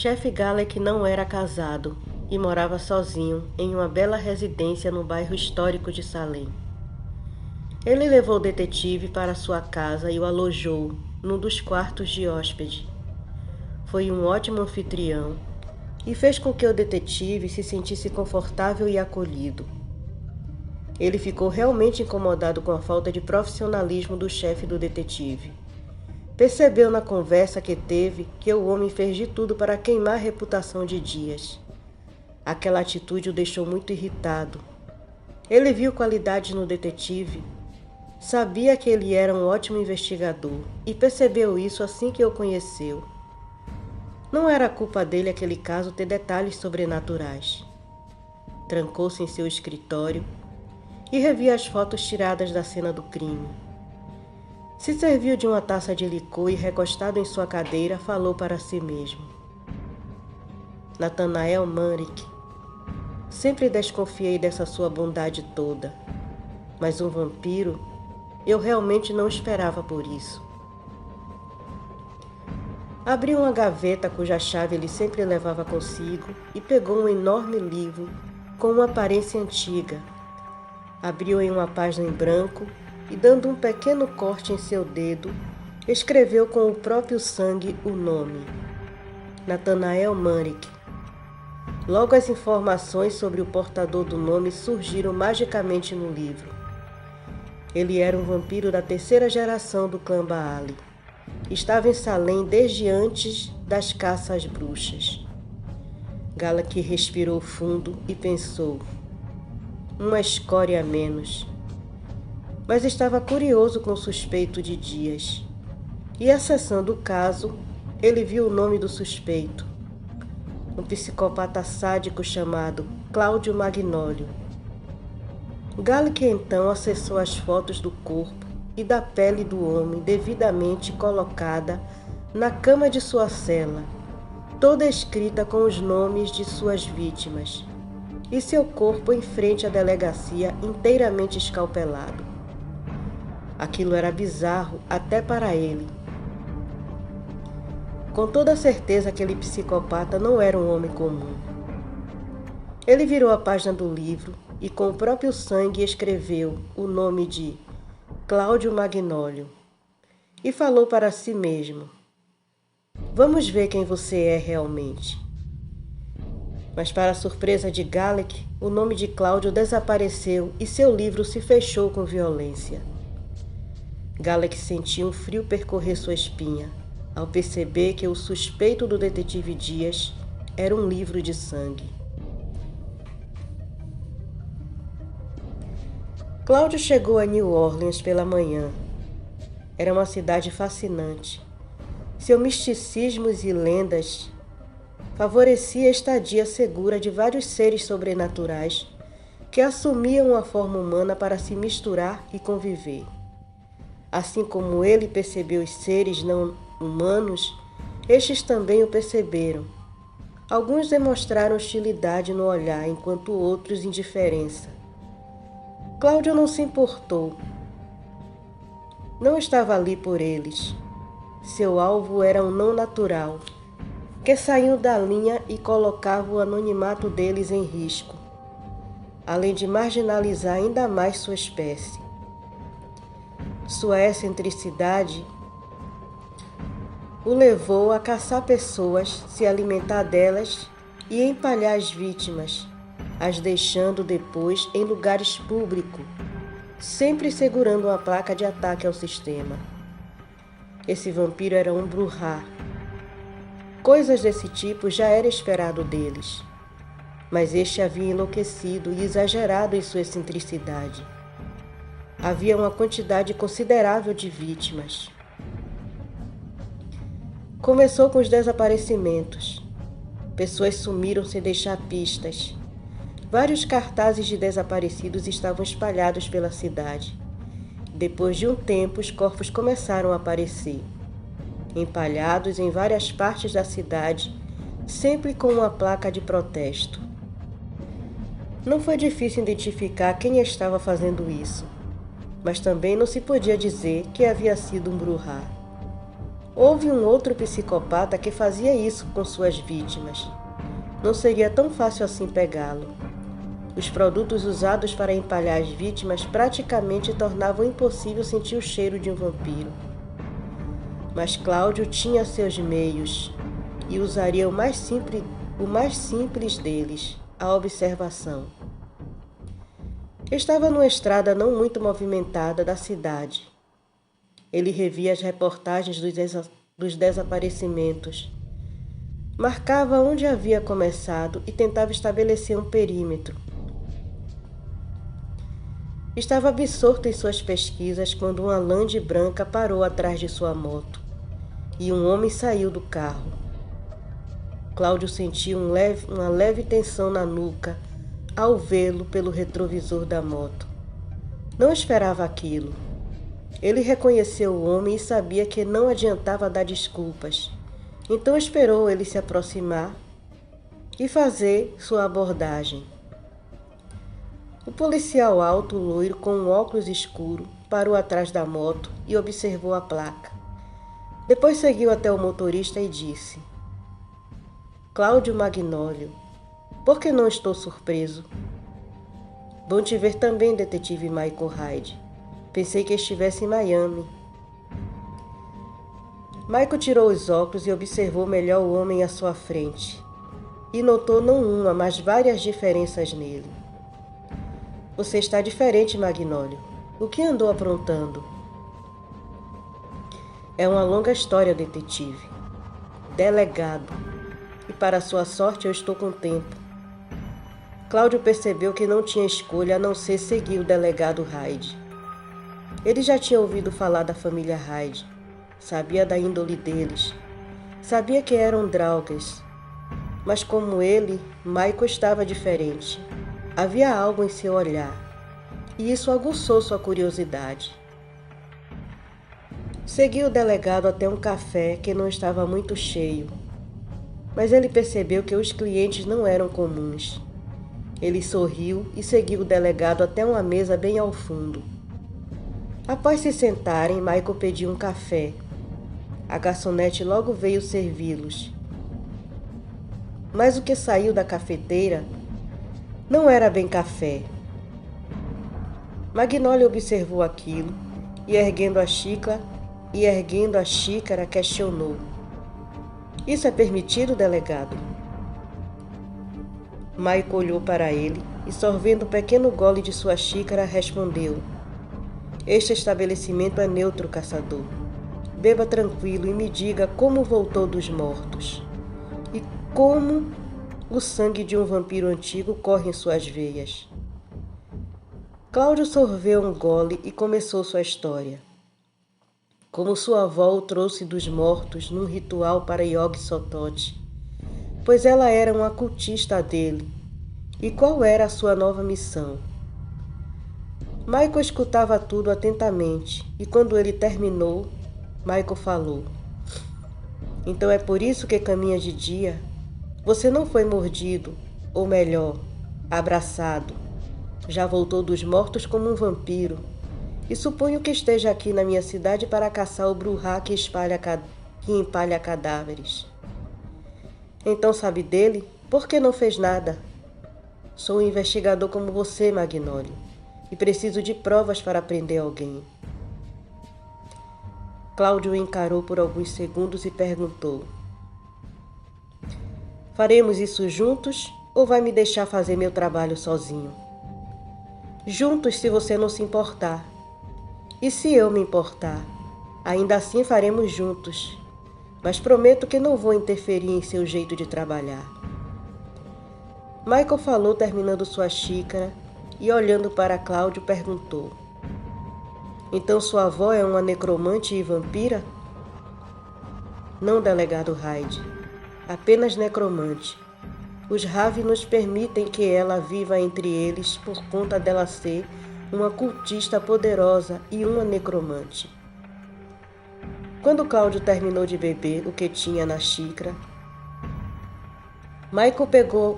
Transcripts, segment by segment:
chefe Galek não era casado e morava sozinho em uma bela residência no bairro histórico de Salem. Ele levou o detetive para sua casa e o alojou num dos quartos de hóspede. Foi um ótimo anfitrião e fez com que o detetive se sentisse confortável e acolhido. Ele ficou realmente incomodado com a falta de profissionalismo do chefe do detetive. Percebeu na conversa que teve que o homem fez de tudo para queimar a reputação de Dias. Aquela atitude o deixou muito irritado. Ele viu qualidades no detetive, sabia que ele era um ótimo investigador e percebeu isso assim que o conheceu. Não era culpa dele aquele caso ter detalhes sobrenaturais. Trancou-se em seu escritório e revia as fotos tiradas da cena do crime. Se serviu de uma taça de licor e, recostado em sua cadeira, falou para si mesmo. Nathanael Manrique, sempre desconfiei dessa sua bondade toda, mas um vampiro, eu realmente não esperava por isso. Abriu uma gaveta cuja chave ele sempre levava consigo e pegou um enorme livro com uma aparência antiga. Abriu em uma página em branco e, dando um pequeno corte em seu dedo, escreveu com o próprio sangue o nome: Nathanael Manrique. Logo as informações sobre o portador do nome surgiram magicamente no livro. Ele era um vampiro da terceira geração do clã Baali. Estava em Salem desde antes das caças às bruxas. Galek respirou fundo e pensou: uma escória a menos. Mas estava curioso com o suspeito de Dias. E, acessando o caso, ele viu o nome do suspeito: um psicopata sádico chamado Cláudio Magnólio. Galek então acessou as fotos do corpo e da pele do homem devidamente colocada na cama de sua cela, toda escrita com os nomes de suas vítimas, e seu corpo em frente à delegacia inteiramente escalpelado. Aquilo era bizarro até para ele. Com toda certeza, aquele psicopata não era um homem comum. Ele virou a página do livro e, com o próprio sangue, escreveu o nome de Cláudio Magnólio e falou para si mesmo: vamos ver quem você é realmente. Mas, para a surpresa de Galek, o nome de Cláudio desapareceu e seu livro se fechou com violência. Galek sentiu um frio percorrer sua espinha ao perceber que o suspeito do detetive Dias era um livro de sangue. Cláudio chegou a New Orleans pela manhã. Era uma cidade fascinante. Seus misticismos e lendas favorecia a estadia segura de vários seres sobrenaturais que assumiam a forma humana para se misturar e conviver. Assim como ele percebeu os seres não humanos, estes também o perceberam. Alguns demonstraram hostilidade no olhar, enquanto outros indiferença. Cláudio não se importou. Não estava ali por eles. Seu alvo era um não natural, que saiu da linha e colocava o anonimato deles em risco, além de marginalizar ainda mais sua espécie. Sua excentricidade o levou a caçar pessoas, se alimentar delas e empalhar as vítimas, as deixando depois em lugares públicos, sempre segurando uma placa de ataque ao sistema. Esse vampiro era um Brujah. Coisas desse tipo já era esperado deles, mas este havia enlouquecido e exagerado em sua excentricidade. Havia uma quantidade considerável de vítimas. Começou com os desaparecimentos. Pessoas sumiram sem deixar pistas. Vários cartazes de desaparecidos estavam espalhados pela cidade. Depois de um tempo, os corpos começaram a aparecer, empalhados em várias partes da cidade, sempre com uma placa de protesto. Não foi difícil identificar quem estava fazendo isso, mas também não se podia dizer que havia sido um Brujah. Houve um outro psicopata que fazia isso com suas vítimas. Não seria tão fácil assim pegá-lo. Os produtos usados para empalhar as vítimas praticamente tornavam impossível sentir o cheiro de um vampiro. Mas Cláudio tinha seus meios e usaria o mais simples deles, a observação. Estava numa estrada não muito movimentada da cidade. Ele revia as reportagens dos desaparecimentos, marcava onde havia começado e tentava estabelecer um perímetro. Estava absorto em suas pesquisas quando uma Land branca parou atrás de sua moto e um homem saiu do carro. Cláudio sentiu uma leve tensão na nuca ao vê-lo pelo retrovisor da moto. Não esperava aquilo. Ele reconheceu o homem e sabia que não adiantava dar desculpas. Então esperou ele se aproximar e fazer sua abordagem. O policial alto, loiro, com um óculos escuro, parou atrás da moto e observou a placa. Depois seguiu até o motorista e disse: Cláudio Magnólio, por que não estou surpreso? Bom te ver também, detetive Michael Hyde. Pensei que estivesse em Miami. Michael tirou os óculos e observou melhor o homem à sua frente. E notou não uma, mas várias diferenças nele. Você está diferente, Magnólio. O que andou aprontando? É uma longa história, detetive. Delegado. E para sua sorte eu estou com tempo. Cláudio percebeu que não tinha escolha a não ser seguir o delegado Hyde. Ele já tinha ouvido falar da família Hyde, sabia da índole deles, sabia que eram draugas, mas como ele, Michael estava diferente. Havia algo em seu olhar, e isso aguçou sua curiosidade. Seguiu o delegado até um café que não estava muito cheio, mas ele percebeu que os clientes não eram comuns. Ele sorriu e seguiu o delegado até uma mesa bem ao fundo. Após se sentarem, Michael pediu um café. A garçonete logo veio servi-los. Mas o que saiu da cafeteira não era bem café. Magnólio observou aquilo e erguendo a xícara, questionou: Isso é permitido, delegado? Michael olhou para ele e, sorvendo um pequeno gole de sua xícara, respondeu: Este estabelecimento é neutro, caçador. Beba tranquilo e me diga como voltou dos mortos e como o sangue de um vampiro antigo corre em suas veias. Cláudio sorveu um gole e começou sua história. Como sua avó o trouxe dos mortos num ritual para Yog Sothoth, pois ela era uma cultista dele. E qual era a sua nova missão? Michael escutava tudo atentamente, e quando ele terminou, Michael falou: Então é por isso que caminha de dia? Você não foi mordido, ou melhor, abraçado. Já voltou dos mortos como um vampiro, e suponho que esteja aqui na minha cidade para caçar o Brujá que empalha cadáveres. Então sabe dele? Por que não fez nada? Sou um investigador como você, Magnólio, e preciso de provas para prender alguém. Cláudio o encarou por alguns segundos e perguntou: Faremos isso juntos ou vai me deixar fazer meu trabalho sozinho? Juntos, se você não se importar. E se eu me importar? Ainda assim faremos juntos, mas prometo que não vou interferir em seu jeito de trabalhar. Michael falou terminando sua xícara e, olhando para Cláudio, perguntou: Então sua avó é uma necromante e vampira? Não, delegado Hyde, apenas necromante. Os Ravenos permitem que ela viva entre eles por conta dela ser uma cultista poderosa e uma necromante. Quando Cláudio terminou de beber o que tinha na xícara, Michael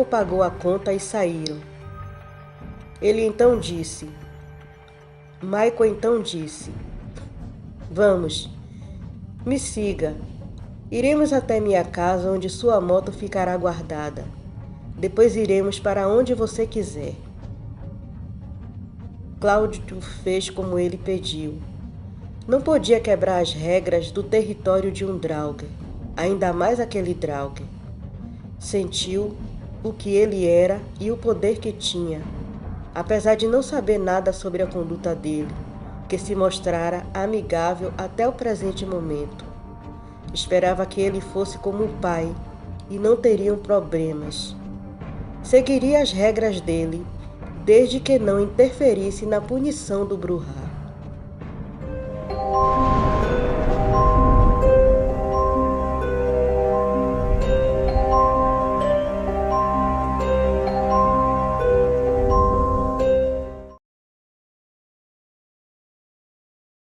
pagou a conta e saíram. Michael então disse: Vamos, Me siga. Iremos até minha casa, onde sua moto ficará guardada. Depois iremos para onde você quiser. Cláudio fez como ele pediu. Não podia quebrar as regras do território de um Draugr, ainda mais aquele Draugr. Sentiu o que ele era e o poder que tinha, apesar de não saber nada sobre a conduta dele, que se mostrara amigável até o presente momento. Esperava que ele fosse como o pai e não teriam problemas. Seguiria as regras dele, desde que não interferisse na punição do Brujah.